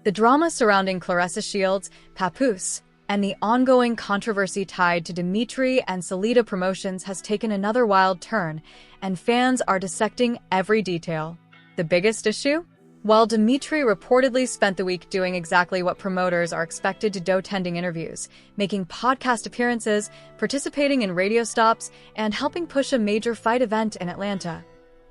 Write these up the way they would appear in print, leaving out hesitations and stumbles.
The drama surrounding Claressa Shields, Papoose, and the ongoing controversy tied to Dimitri and Salida promotions has taken another wild turn, and fans are dissecting every detail. The biggest issue? While Dimitri reportedly spent the week doing exactly what promoters are expected to do, attending interviews, making podcast appearances, participating in radio stops, and helping push a major fight event in Atlanta.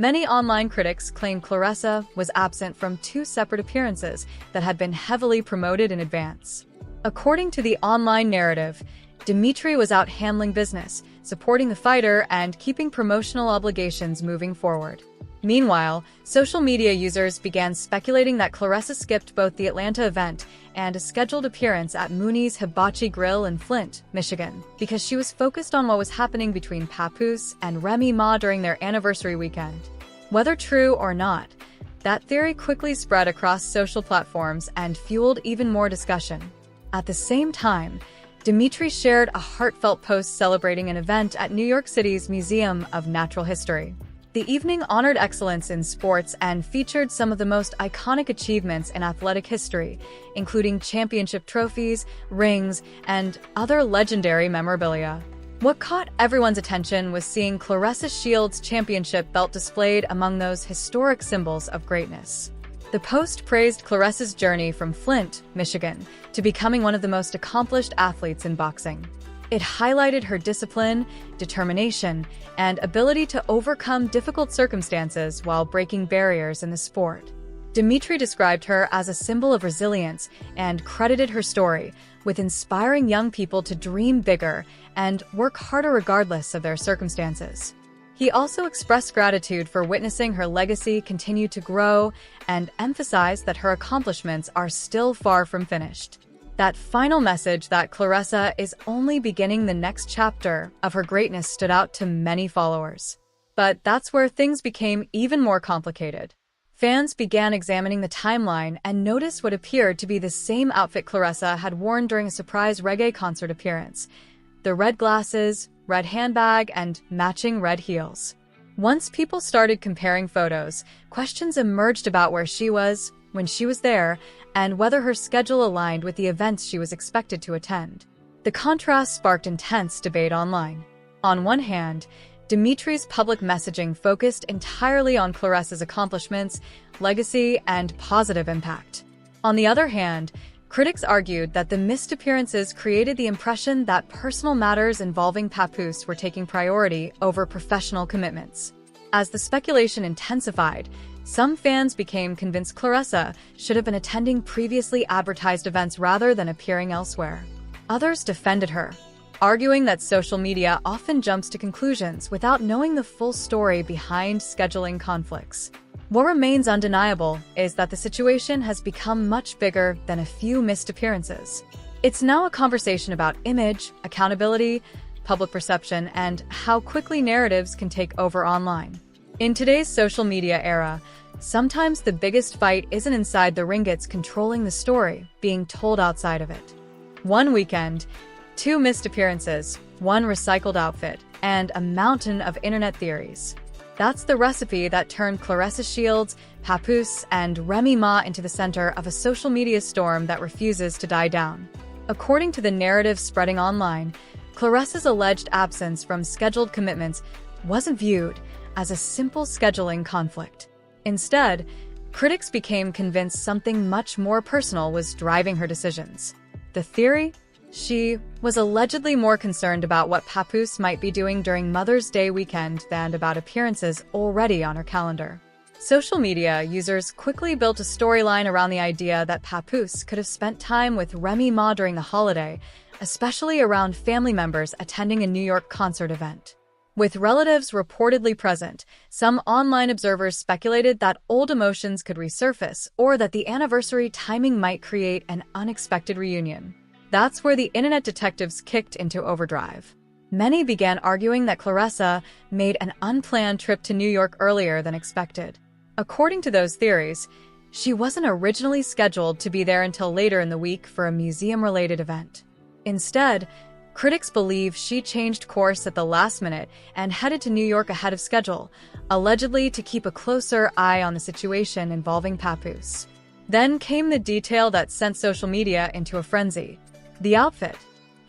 Many online critics claim Claressa was absent from two separate appearances that had been heavily promoted in advance. According to the online narrative, Dimitri was out handling business, supporting the fighter, and keeping promotional obligations moving forward. Meanwhile, social media users began speculating that Claressa skipped both the Atlanta event and a scheduled appearance at Mooney's Hibachi Grill in Flint, Michigan, because she was focused on what was happening between Papoose and Remy during their anniversary weekend. Whether true or not, that theory quickly spread across social platforms and fueled even more discussion. At the same time, Dimitri shared a heartfelt post celebrating an event at New York City's Museum of Natural History. The evening honored excellence in sports and featured some of the most iconic achievements in athletic history, including championship trophies, rings, and other legendary memorabilia. What caught everyone's attention was seeing Claressa Shields' championship belt displayed among those historic symbols of greatness. The post praised Claressa's journey from Flint, Michigan, to becoming one of the most accomplished athletes in boxing. It highlighted her discipline, determination, and ability to overcome difficult circumstances while breaking barriers in the sport. Dimitri described her as a symbol of resilience and credited her story with inspiring young people to dream bigger and work harder regardless of their circumstances. He also expressed gratitude for witnessing her legacy continue to grow and emphasized that her accomplishments are still far from finished. That final message that Claressa is only beginning the next chapter of her greatness stood out to many followers. But that's where things became even more complicated. Fans began examining the timeline and noticed what appeared to be the same outfit Claressa had worn during a surprise reggae concert appearance: the red glasses, red handbag, and matching red heels. Once people started comparing photos, questions emerged about where she was, when she was there, and whether her schedule aligned with the events she was expected to attend. The contrast sparked intense debate online. On one hand, Dimitri's public messaging focused entirely on Claressa's accomplishments, legacy, and positive impact. On the other hand, critics argued that the missed appearances created the impression that personal matters involving Papoose were taking priority over professional commitments. As the speculation intensified, some fans became convinced Claressa should have been attending previously advertised events rather than appearing elsewhere. Others defended her, arguing that social media often jumps to conclusions without knowing the full story behind scheduling conflicts. What remains undeniable is that the situation has become much bigger than a few missed appearances. It's now a conversation about image, accountability, public perception, and how quickly narratives can take over online. In today's social media era, sometimes the biggest fight isn't inside the ring, it's controlling the story being told outside of it. One weekend, two missed appearances, one recycled outfit, and a mountain of internet theories. That's the recipe that turned Claressa Shields, Papoose, and Remy into the center of a social media storm that refuses to die down. According to the narrative spreading online, Claressa's alleged absence from scheduled commitments wasn't viewed as a simple scheduling conflict. Instead, critics became convinced something much more personal was driving her decisions. The theory? She was allegedly more concerned about what Papoose might be doing during Mother's Day weekend than about appearances already on her calendar. Social media users quickly built a storyline around the idea that Papoose could have spent time with Remy during the holiday, especially around family members attending a New York concert event. With relatives reportedly present, some online observers speculated that old emotions could resurface or that the anniversary timing might create an unexpected reunion. That's where the internet detectives kicked into overdrive. Many began arguing that Claressa made an unplanned trip to New York earlier than expected. According to those theories, she wasn't originally scheduled to be there until later in the week for a museum-related event. Instead, critics believe she changed course at the last minute and headed to New York ahead of schedule, allegedly to keep a closer eye on the situation involving Papoose. Then came the detail that sent social media into a frenzy: the outfit.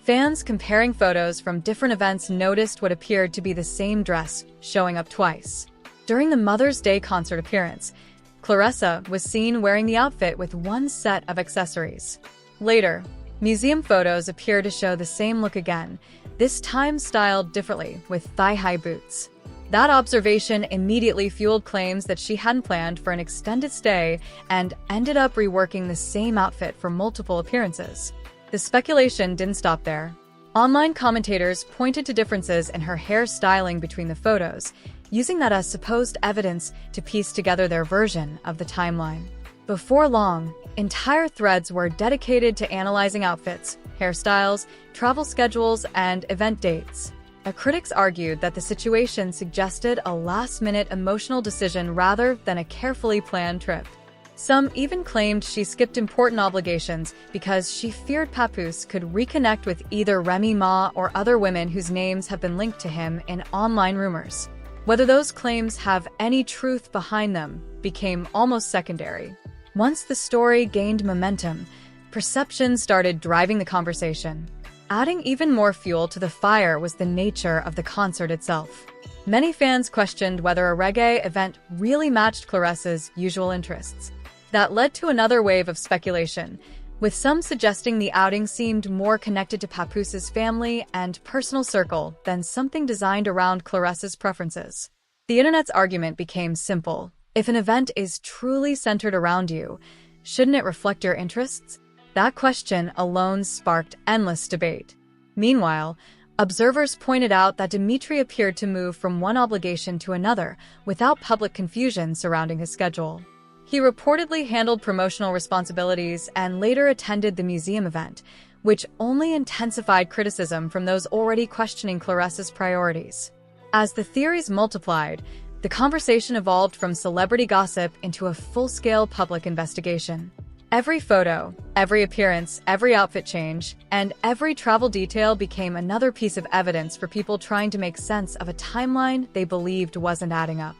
Fans comparing photos from different events noticed what appeared to be the same dress showing up twice. During the Mother's Day concert appearance, Claressa was seen wearing the outfit with one set of accessories. Later, museum photos appear to show the same look again, this time styled differently with thigh-high boots. That observation immediately fueled claims that she hadn't planned for an extended stay and ended up reworking the same outfit for multiple appearances. The speculation didn't stop there. Online commentators pointed to differences in her hair styling between the photos, using that as supposed evidence to piece together their version of the timeline. Before long, entire threads were dedicated to analyzing outfits, hairstyles, travel schedules, and event dates. Critics argued that the situation suggested a last-minute emotional decision rather than a carefully planned trip. Some even claimed she skipped important obligations because she feared Papoose could reconnect with either Remy Ma or other women whose names have been linked to him in online rumors. Whether those claims have any truth behind them became almost secondary. Once the story gained momentum, perception started driving the conversation. Adding even more fuel to the fire was the nature of the concert itself. Many fans questioned whether a reggae event really matched Claressa's usual interests. That led to another wave of speculation, with some suggesting the outing seemed more connected to Papoose's family and personal circle than something designed around Claressa's preferences. The internet's argument became simple: if an event is truly centered around you, shouldn't it reflect your interests? That question alone sparked endless debate. Meanwhile, observers pointed out that Dimitri appeared to move from one obligation to another without public confusion surrounding his schedule. He reportedly handled promotional responsibilities and later attended the museum event, which only intensified criticism from those already questioning Claressa's priorities. As the theories multiplied, the conversation evolved from celebrity gossip into a full-scale public investigation. Every photo, every appearance, every outfit change, and every travel detail became another piece of evidence for people trying to make sense of a timeline they believed wasn't adding up.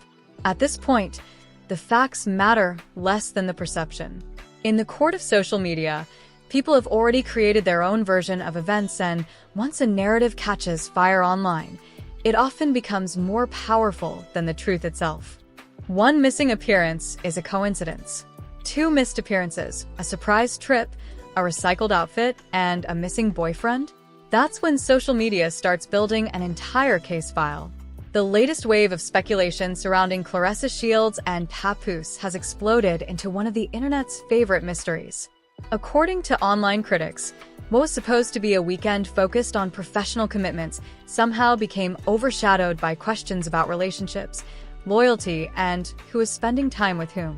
At this point, the facts matter less than the perception. In the court of social media, people have already created their own version of events, and once a narrative catches fire online, it often becomes more powerful than the truth itself. One missing appearance is a coincidence. Two missed appearances, a surprise trip, a recycled outfit, and a missing boyfriend? That's when social media starts building an entire case file. The latest wave of speculation surrounding Claressa Shields and Papoose has exploded into one of the internet's favorite mysteries. According to online critics, what was supposed to be a weekend focused on professional commitments somehow became overshadowed by questions about relationships, loyalty, and who is spending time with whom.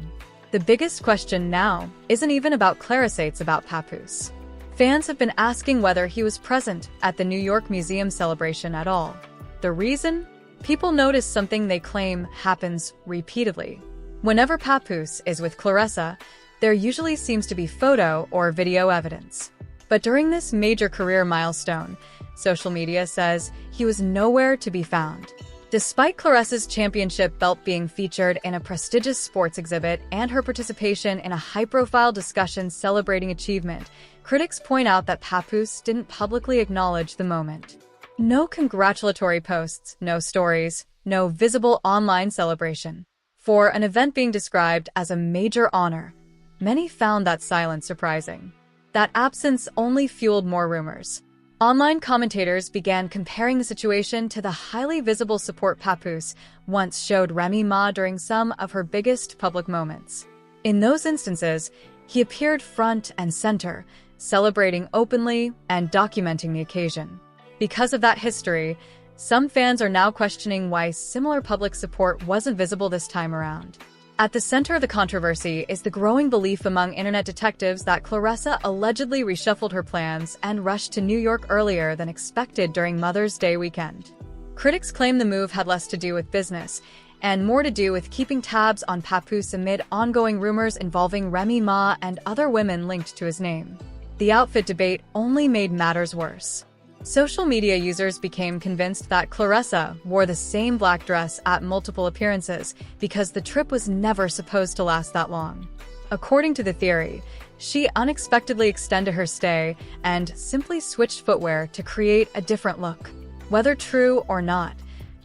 The biggest question now isn't even about Claressa, it's about Papoose. Fans have been asking whether he was present at the New York Museum celebration at all. The reason? People notice something they claim happens repeatedly. Whenever Papoose is with Claressa, there usually seems to be photo or video evidence. But during this major career milestone, social media says he was nowhere to be found. Despite Claressa's championship belt being featured in a prestigious sports exhibit and her participation in a high-profile discussion celebrating achievement, critics point out that Papoose didn't publicly acknowledge the moment. No congratulatory posts, no stories, no visible online celebration. For an event being described as a major honor, many found that silence surprising. That absence only fueled more rumors. Online commentators began comparing the situation to the highly visible support Papoose once showed Remy Ma during some of her biggest public moments. In those instances, he appeared front and center, celebrating openly and documenting the occasion. Because of that history, some fans are now questioning why similar public support wasn't visible this time around. At the center of the controversy is the growing belief among internet detectives that Claressa allegedly reshuffled her plans and rushed to New York earlier than expected during Mother's Day weekend. Critics claim the move had less to do with business and more to do with keeping tabs on Papoose amid ongoing rumors involving Remy Ma and other women linked to his name. The outfit debate only made matters worse. Social media users became convinced that Claressa wore the same black dress at multiple appearances because the trip was never supposed to last that long. According to the theory, she unexpectedly extended her stay and simply switched footwear to create a different look. Whether true or not,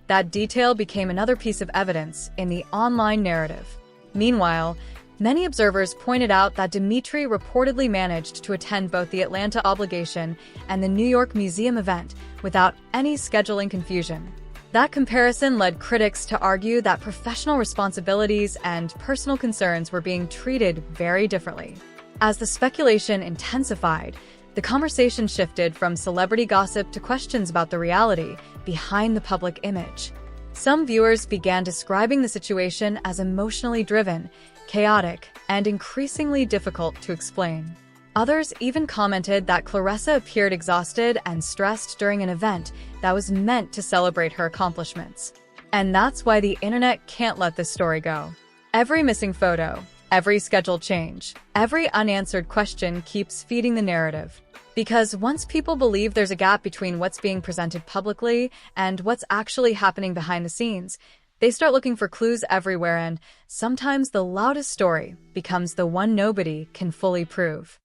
that detail became another piece of evidence in the online narrative. Meanwhile, many observers pointed out that Dmitry reportedly managed to attend both the Atlanta obligation and the New York Museum event without any scheduling confusion. That comparison led critics to argue that professional responsibilities and personal concerns were being treated very differently. As the speculation intensified, the conversation shifted from celebrity gossip to questions about the reality behind the public image. Some viewers began describing the situation as emotionally driven, chaotic, and increasingly difficult to explain. Others even commented that Claressa appeared exhausted and stressed during an event that was meant to celebrate her accomplishments. And that's why the internet can't let this story go. Every missing photo, every schedule change, every unanswered question keeps feeding the narrative. Because once people believe there's a gap between what's being presented publicly and what's actually happening behind the scenes, they start looking for clues everywhere, and sometimes the loudest story becomes the one nobody can fully prove.